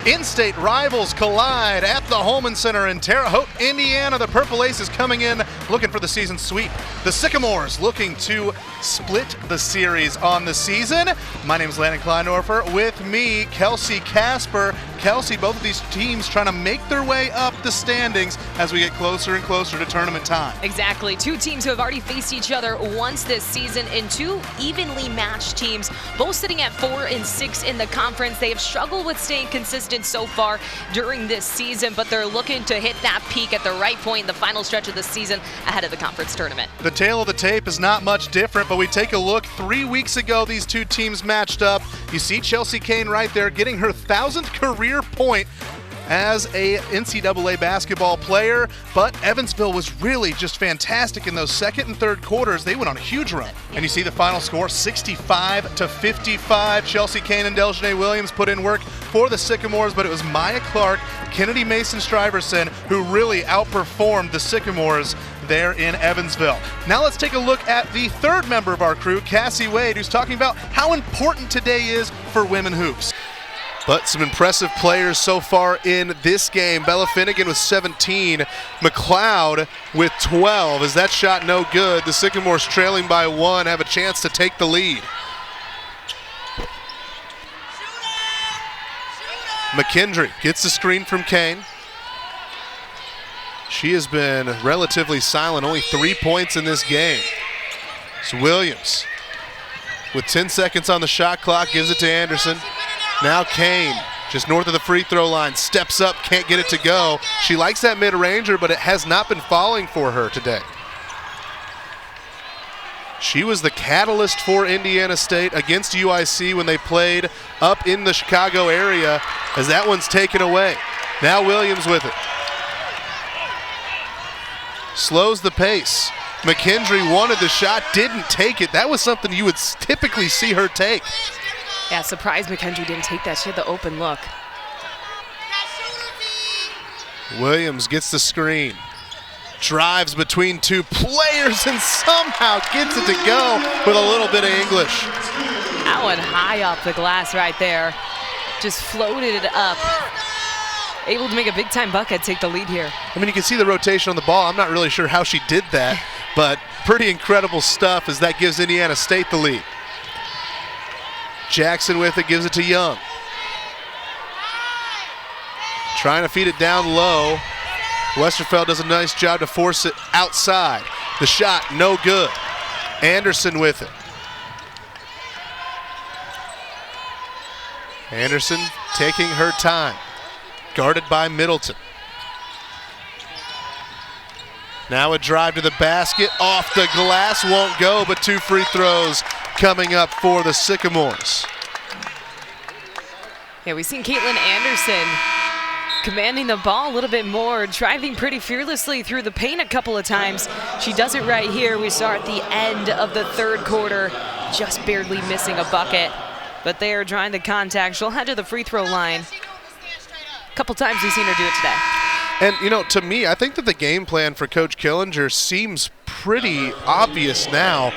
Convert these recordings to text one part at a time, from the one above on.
In-state rivals collide at the Holman Center in Terre Haute, Indiana. The Purple Aces coming in looking for the season sweep. The Sycamores looking to split the series on the season. My name is Landon Kleindorfer. With me, Kelsey Casper. Kelsey, both of these teams trying to make their way up the standings as we get closer and closer to tournament time. Exactly. Two teams who have already faced each other once this season, and two evenly matched teams, both sitting at 4 and 6 in the conference. They have struggled with staying consistent so far during this season, but they're looking to hit that peak at the right point in the final stretch of the season ahead of the conference tournament. The tail of the tape is not much different, but we take a look. 3 weeks ago, these two teams matched up. You see Chelsea Kane right there getting her 1,000th career point as a NCAA basketball player, but Evansville was really just fantastic in those second and third quarters. They went on a huge run. And you see the final score, 65-55. Chelsea Kane and Deljanay Williams put in work for the Sycamores, but it was Maya Clark, Kennedy Mason-Stuyvesant who really outperformed the Sycamores there in Evansville. Now let's take a look at the third member of our crew, Cassie Wade, who's talking about how important today is for women hoops. But some impressive players so far in this game. Bella Finnegan with 17, McLeod with 12. Is that shot no good? The Sycamores trailing by 1 have a chance to take the lead. McKendry gets the screen from Kane. She has been relatively silent, only 3 points in this game. It's Williams with 10 seconds on the shot clock, gives it to Anderson. Now Kane, just north of the free throw line, steps up, can't get it to go. She likes that mid-ranger, but it has not been falling for her today. She was the catalyst for Indiana State against UIC when they played up in the Chicago area, as that one's taken away. Now Williams with it. Slows the pace. McKendry wanted the shot, didn't take it. That was something you would typically see her take. Yeah, surprised McKendry didn't take that. She had the open look. Williams gets the screen. Drives between two players and somehow gets it to go with a little bit of English. That one high up the glass right there. Just floated it up. Able to make a big-time bucket, take the lead here. I mean, you can see the rotation on the ball. I'm not really sure how she did that, but pretty incredible stuff as that gives Indiana State the lead. Jackson with it, gives it to Young. Trying to feed it down low. Westerfeld does a nice job to force it outside. The shot, no good. Anderson with it. Anderson taking her time. Guarded by Middleton. Now a drive to the basket, off the glass, won't go, but 2 free throws coming up for the Sycamores. Yeah, we've seen Caitlin Anderson commanding the ball a little bit more, driving pretty fearlessly through the paint a couple of times. She does it right here. We saw at the end of the third quarter, just barely missing a bucket. But they are drawing the contact. She'll head to the free throw line. A couple times we've seen her do it today. And, you know, to me, I think that the game plan for Coach Killinger seems pretty obvious now.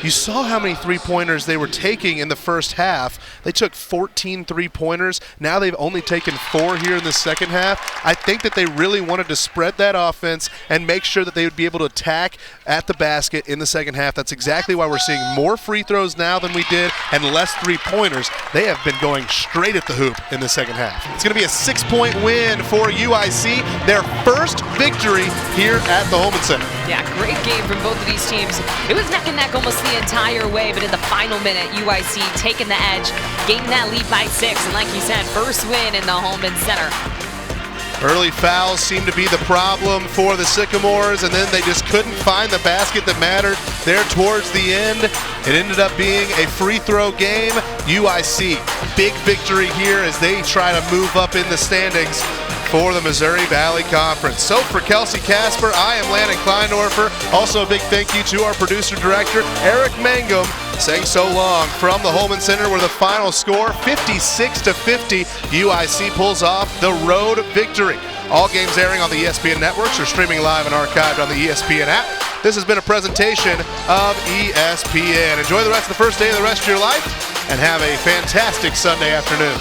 You saw how many three-pointers they were taking in the first half. They took 14 three-pointers. Now they've only taken 4 here in the second half. I think that they really wanted to spread that offense and make sure that they would be able to attack at the basket in the second half. That's exactly why we're seeing more free throws now than we did and less three-pointers. They have been going straight at the hoop in the second half. It's going to be a 6-point win for UIC, their first victory here at the Holman Center. Yeah, great game from both of these teams. It was neck and neck almost the entire way, but in the final minute, UIC taking the edge, gaining that lead by 6, and like you said, first win in the Holman Center. Early fouls seemed to be the problem for the Sycamores, and then they just couldn't find the basket that mattered there towards the end. It ended up being a free throw game. UIC, big victory here as they try to move up in the standings for the Missouri Valley Conference. So for Kelsey Casper, I am Landon Kleindorfer. Also a big thank you to our producer-director, Eric Mangum, saying so long from the Holman Center, where the final score, 56-50, UIC pulls off the road victory. All games airing on the ESPN networks or streaming live and archived on the ESPN app. This has been a presentation of ESPN. Enjoy the rest of the first day of the rest of your life and have a fantastic Sunday afternoon.